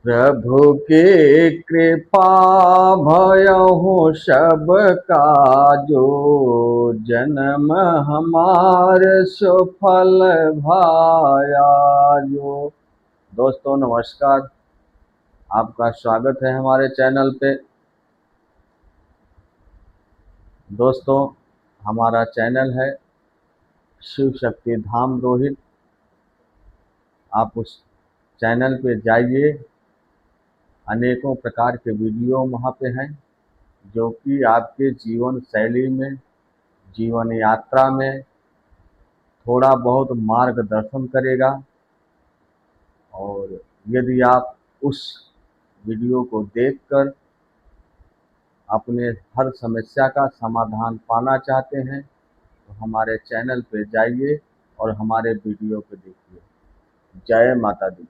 प्रभु के कृपा भयहु सब काजो, जन्म हमार सुफल भाया जो। दोस्तों नमस्कार, आपका स्वागत है हमारे चैनल पे। दोस्तों, हमारा चैनल है शिव शक्ति धाम रोहित। आप उस चैनल पे जाइए, अनेकों प्रकार के वीडियो वहाँ पे हैं जो कि आपके जीवन शैली में, जीवन यात्रा में थोड़ा बहुत मार्गदर्शन करेगा। और यदि आप उस वीडियो को देखकर अपने हर समस्या का समाधान पाना चाहते हैं तो हमारे चैनल पे जाइए और हमारे वीडियो को देखिए। जय माता दी।